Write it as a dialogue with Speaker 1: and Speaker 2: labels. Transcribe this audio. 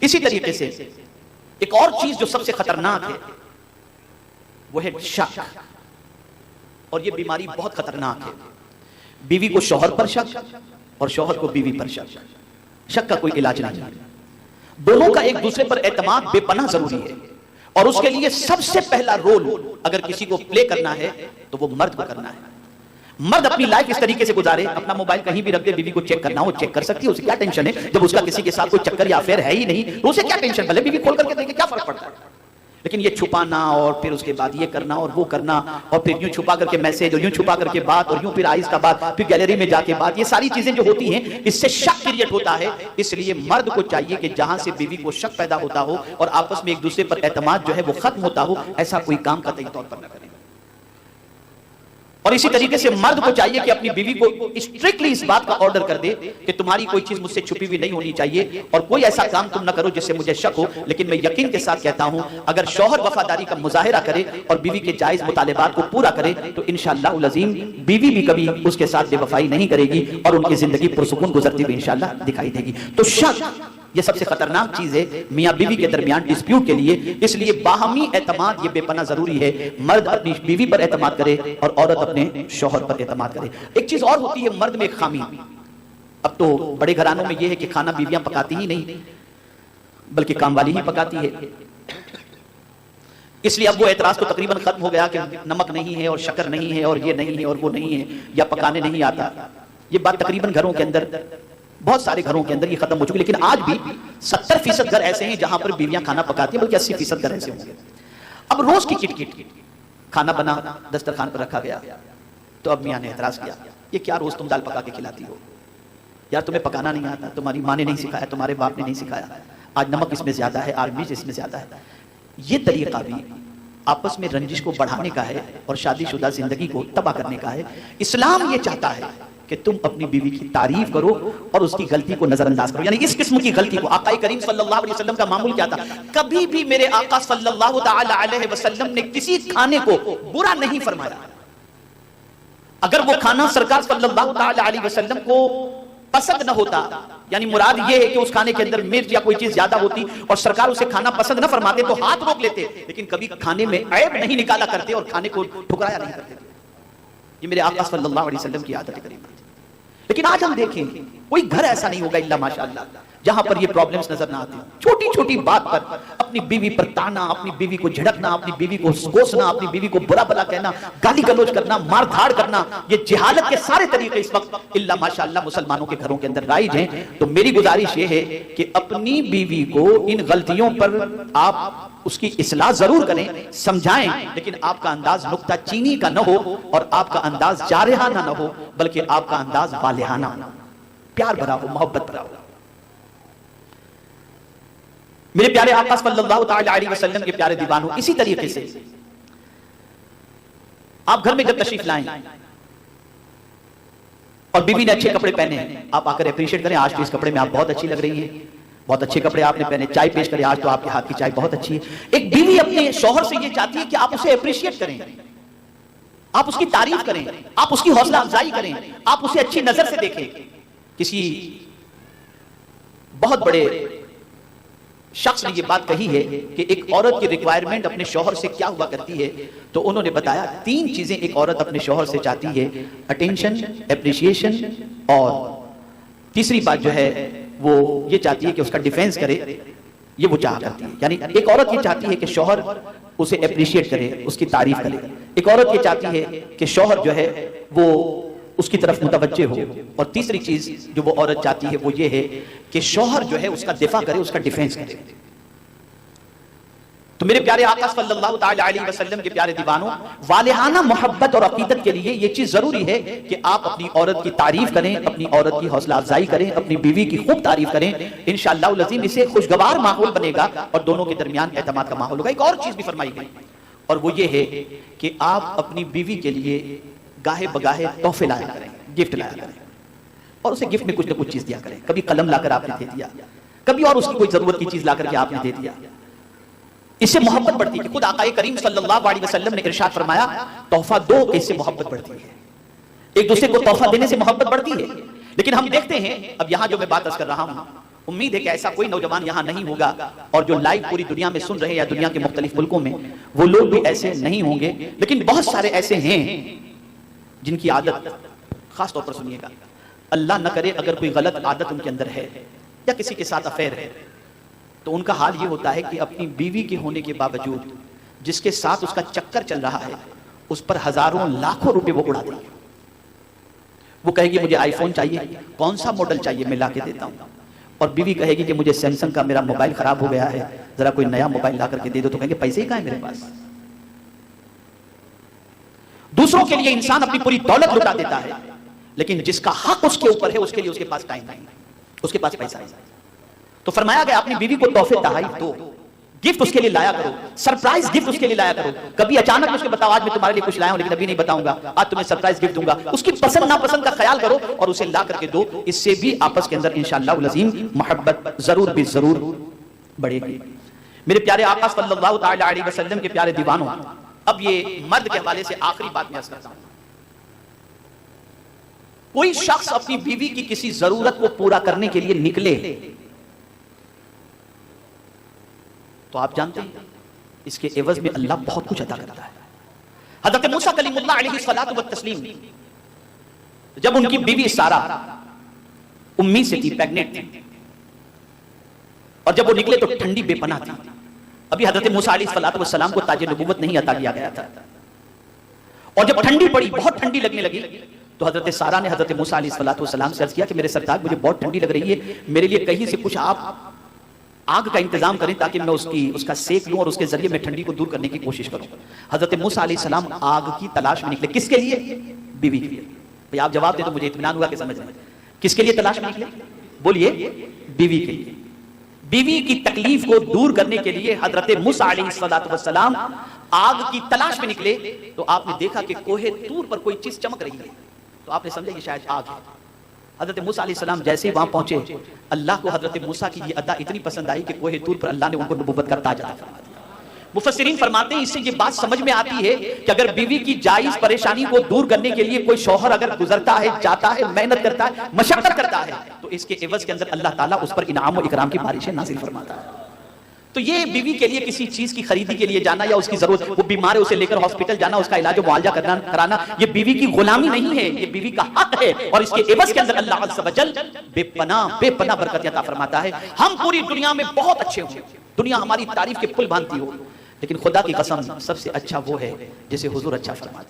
Speaker 1: इसी तरीके से एक और चीज जो सबसे खतरनाक है वो है शक, और ये बीमारी बहुत खतरनाक है। बीवी को शौहर पर शक और शौहर को बीवी पर शक। शक का कोई इलाज नहीं है, दोनों का एक दूसरे पर एतमाद बेपनाह जरूरी है। और उसके लिए सबसे पहला रोल अगर किसी को प्ले करना है तो वो मर्द को करना है। मर्द अपनी लाइफ इस तरीके से गुजारे, अपना मोबाइल कहीं भी रख दे, बीवी को चेक करना हो चेक कर सकती है, उसे क्या टेंशन है। जब उसका किसी के साथ कोई चक्कर या अफेयर है ही नहीं तो उसे क्या टेंशन, भले बीवी खोल करके देखे क्या फर्क पड़ता है। लेकिन ये छुपाना और फिर उसके बाद ये करना और वो करना और फिर यूं छुपा करके मैसेज और यूं छुपा करके बात और यूं फिर आइस का बात, फिर गैलरी में जाके बात, ये सारी चीजें जो होती हैं इससे शक क्रिएट होता है। इसलिए मर्द को चाहिए कि जहां से बीवी को शक पैदा होता हो और आपस में एक दूसरे पर एतमाद जो है वो खत्म होता हो, ऐसा कोई काम कतई तौर पर न करें। और इसी तरीके से मर्द को चाहिए कि अपनी बीवी को स्ट्रिक्टली इस बात का ऑर्डर कर दे कि तुम्हारी कोई चीज मुझसे छुपी हुई नहीं होनी चाहिए और कोई ऐसा काम तुम ना करो जिससे मुझे शक हो। लेकिन मैं यकीन के साथ कहता हूं, अगर शौहर वफादारी का मुजाहिरा करे और बीवी के जायज मुतालिबात को पूरा करे तो इंशाअल्लाह अज़ीम बीवी भी कभी उसके साथ बेवफाई नहीं करेगी और उनकी जिंदगी पुरसुकून गुजरती हुई इंशाअल्लाह दिखाई देगी। तो शक ये सबसे खतरनाक चीज है मियां बीवी के दरमियान डिस्प्यूट के लिए। इसलिए बाहमी एतमाद ये बेपना जरूरी है। मर्द अपनी बीवी पर एतमाद करे और औरत अपने शौहर पर एतमाद करे। एक चीज और होती है मर्द में एक खामी, अब तो बड़े घरानों में ये है कि खाना बीवियां पकाती ही नहीं बल्कि काम वाली ही पकाती है। इसलिए अब वो एतराज तो तकरीबन खत्म हो गया कि नमक नहीं है और शक्कर नहीं है और ये नहीं है और वो नहीं है या पकाने नहीं आता। ये बात तकरीबन घरों के अंदर, बहुत सारे घरों के अंदर ये खत्म हो चुकी है। लेकिन आज भी 70% घर ऐसे हैं जहां पर बीवियां खाना पकाती हैं, बल्कि 80% घर ऐसे होंगे। अब रोज की किटकिट, खाना बना दस्तरखान पर रखा गया तो अब मियां ने एतराज किया, ये क्या रोज तुम दाल पका के खिलाती हो, यार तुम्हें पकाना नहीं आता, तुम्हारी माँ ने नहीं सिखाया, तुम्हारे बाप ने नहीं सिखाया, आज नमक इसमें ज्यादा है, आज मिर्च इसमें ज्यादा है। ये तरीका भी आपस में रंजिश को बढ़ाने का है और शादीशुदा जिंदगी को तबाह करने का है। इस्लाम ये चाहता है कि तुम अपनी बीवी की तारीफ करो और उसकी गलती को नजरअंदाज करो। यानी इस किस्म की गलती को, आका करीम सल्लल्लाहु अलैहि वसल्लम का मामूल क्या था, कभी भी मेरे आका सल्लल्लाहु ताला अलैहि वसल्लम ने किसी खाने को बुरा नहीं फरमाया। अगर वो खाना सरकार सल्लल्लाहु ताला अलैहि वसल्लम को पसंद न होता, यानी मुराद ये है कि उस खाने के अंदर मिर्च या कोई चीज ज्यादा होती और सरकार उसे खाना पसंद न फरमाते तो हाथ रोक लेते, लेकिन कभी खाने में ऐब नहीं निकाला करते और खाने को ठुकराया नहीं करते। ये मेरे आका सल्लल्लाहु अलैहि वसल्लम की आदत करीम थी। लेकिन आज हम देखें कोई घर ऐसा नहीं होगा इल्ला माशाअल्लाह जहां पर ये प्रॉब्लम्स नजर ना आती। छोटी छोटी बात पर अपनी बीवी पर ताना, अपनी बीवी को झड़कना, अपनी बीवी को कोसना, अपनी बीवी को बुरा भला कहना, गाली गलौज करना, मार धाड़ करना, ये जिहालत के सारे तरीके इस वक्त इल्ला माशाअल्लाह मुसलमानों के घरों के अंदर राइज हैं। तो मेरी गुजारिश ये है कि अपनी बीवी को इन गलतियों पर आप उसकी इस्लाह जरूर करें, समझाएं, लेकिन आपका अंदाज नुक्ता चीनी का न हो और आपका अंदाज जारहाना न हो, बल्कि आपका अंदाज वालिहाना हो, प्यार भरा हो, मोहब्बत भरा हो। मेरे प्यारे आका सल्लल्लाहु ताला अलैहि वसल्लम के प्यारे दीवानों, इसी तरीके से आप घर में जब तशरीफ लाएं और बीवी ने अच्छे कपड़े पहने, आप आकर अप्रिशिएट करें, आज तो इस कपड़े में आप बहुत अच्छी लग रही हैं, बहुत अच्छे कपड़े आपने पहने, चाय पेश करें, आज तो आपके हाथ की चाय बहुत अच्छी है। एक बीवी अपने शौहर से ये चाहती है कि आप उसे अप्रिशिएट करें, आप उसकी तारीफ करें, आप उसकी हौसला अफजाई करें, आप उसे अच्छी नजर से देखें। किसी बहुत बड़े शख्स ने ये बात कही है कि एक औरत की रिक्वायरमेंट अपने शौहर से क्या हुआ करती है, तो उन्होंने बताया 3 चीजें एक औरत अपने शौहर से चाहती है, अटेंशन, एप्रिसिएशन और तीसरी बात जो है वो ये चाहती है कि उसका डिफेंस करे, ये वो चाह करती है। यानी एक औरत ये चाहती है कि शौहर उसे एप्रिशिएट करे, उसकी तारीफ करे। एक औरत ये चाहती है कि शौहर जो है वो उसकी तरफ मुतवज्जे हो। और तीसरी चीज जो वो औरत चाहती है वो ये है कि शौहर जो है उसका दिफा करे, उसका डिफेंस करे। तो मेरे प्यारे आका सल्लल्लाहु ताला अलैहि वसल्लम के प्यारे दीवानों, वालिहाना मोहब्बत और अकीदत के लिए ये चीज जरूरी है कि आप अपनी औरत की तारीफ करें, अपनी औरत की हौसला अफजाई करें, अपनी बीवी की खूब तारीफ करें। इंशाअल्लाह अज़ीम इससे खुशगवार माहौल बनेगा और दोनों के दरमियान एतमाद का माहौल होगा। एक और चीज भी फरमाई गई और वो ये है कि आप अपनी बीवी के लिए गाहे बगाहे तोहफे लाया करें, गिफ्ट लाया करें और उसे गिफ्ट में कुछ ना कुछ चीज दिया करें। कभी कलम लाकर आपने दे दिया, कभी और उसकी कोई जरूरत की चीज लाकर के आपने दे दिया, इससे मोहब्बत बढ़ती है। खुद आका करीम सल्लल्लाहु अलैहि वसल्लम ने इरशाद फरमाया, तोहफा दो इससे मोहब्बत बढ़ती है। एक दूसरे को तोहफा देने से मोहब्बत बढ़ती है। लेकिन हम देखते हैं, अब यहां जो मैं बात कर रहा हूं उम्मीद है कि ऐसा कोई नौजवान यहां नहीं होगा और जो लाइव पूरी दुनिया में सुन रहे हैं या दुनिया के मुख्तलिफ मुल्कों में, वो लोग भी ऐसे नहीं होंगे। लेकिन बहुत सारे ऐसे हैं जिनकी आदत, खास तौर पर सुनिएगा, अल्लाह न करे अगर कोई गलत आदत उनके अंदर है या किसी के साथ अफेयर है, तो उनका हाल ये होता है कि अपनी बीवी के होने के बावजूद जिसके साथ उसका चक्कर चल रहा है उस पर हजारों लाखों रुपए वो उड़ा देंगे। वो कहेगी मुझे आईफोन चाहिए, कौन सा मॉडल चाहिए मैं ला के देता हूं, और बीवी कहेगी कि मुझे सैमसंग का मेरा मोबाइल खराब हो गया है, जरा कोई नया मोबाइल ला करके दे दो, तो कहेंगे पैसे ही कहां है मेरे पास। दूसरों के लिए इंसान अपनी पूरी दौलत लुटा देता है, लेकिन जिसका हक उसके ऊपर है उसके लिए उसके पास टाइम नहीं, उसके पास पैसा नहीं। तो फरमाया गया अपनी बीवी को तोहफे तोहफे दो, गिफ्ट उसके लिए लाया करो, सरप्राइज गिफ्ट उसके लिए लाया करो। कभी अचानक उसके बताओ आज मैं तुम्हारे लिए कुछ लाया हूं लेकिन अभी नहीं बताऊंगा, आज तुम्हें सरप्राइज गिफ्ट दूंगा। उसकी पसंद नापसंद का ख्याल करो और उसे ला करके दो। इससे भी आपस के अंदर इंशाअल्लाह अज़ीम मोहब्बत जरूर भी जरूर बढ़ेगी। मेरे प्यारे आका सल्लल्लाहु तआला अलैहि वसल्लम के प्यारे दीवानों, अब ये मर्द के हवाले से आखिरी बात मैं करता हूं। कोई शख्स अपनी बीवी की किसी जरूरत को पूरा करने के लिए निकले तो आप जानते हैं इसके एवज में अल्लाह बहुत कुछ अता करता है। हज़रत मूसा कलीमुल्लाह अलैहिस्सलातु वत्तस्लीम, जब उनकी बीवी सारा उम्मी से थी, प्रेग्नेंट थी, और जब वो निकले तो ठंडी बेपनाह थी। अभी हज़रत मूसा अलैहिस्सलातु वस्सलाम को ताज नबूवत नहीं अता किया गया था, और जब ठंडी पड़ी, बहुत ठंडी लगने लगी, तो हज़रत सारा ने हज़रत मूसा अलैहिस्सलातु वस्सलाम से अर्ज किया कि मेरे सरताज मुझे बहुत ठंडी लग रही है, मेरे लिए कहीं से कुछ आप आग का इंतजाम करें ताकि मैं उसका सेक लूं और उसके जरिए मैं ठंडी को दूर करने की कोशिश करूं। हजरत मूसा अलैहिस्सलाम आग की तलाश में निकले। किसके लिए? बीवी के लिए। भाई आप जवाब दे तो मुझे इत्मीनान हुआ कि समझ रहे। किसके लिए तलाश में निकले? बोलिए। बीवी के लिए। बीवी की तकलीफ को दूर करने के लिए हजरत मूसा अलैहिस्सलाम आग की तलाश में निकले, तो आपने देखा कि कोहे तूर पर कोई चीज चमक रही है, तो आपने समझा कि शायद आग है। हजरत मूसा अलैहिस्सलाम जैसे ही वहां पहुंचे, अल्लाह को हजरत मूसा की ये अदा इतनी पसंद आई कि कोहे तूर पर अल्लाह ने उनको नबूवत का ताज अता फरमा दिया। मुफस्सिरीन फरमाते हैं इससे ये बात समझ में आती है कि अगर बीवी की जायज परेशानी को दूर करने के लिए कोई शौहर अगर गुजरता है, जाता है, मेहनत करता है, मशक्कत करता है, तो इसके एवज के अंदर अल्लाह ताला उस पर इनाम और इकराम की बारिशें नाज़िल फरमाता है। तो ये बीवी के लिए किसी चीज की खरीदी के लिए जाना या उसकी जरूरत, वो बीमार है उसे लेकर हॉस्पिटल जाना, उसका इलाज मुआवजा कराना, ये बीवी की गुलामी नहीं है, ये बीवी का हक है, और इसके एवज के अंदर अल्लाह अज़्ज़ व जल बेपनाह बरकत अता फरमाता है। हम पूरी दुनिया में बहुत अच्छे हों, दुनिया हमारी तारीफ के पुल बांधती हो, लेकिन खुदा की कसम सबसे अच्छा वो है जिसे हुजूर अच्छा फरमाते।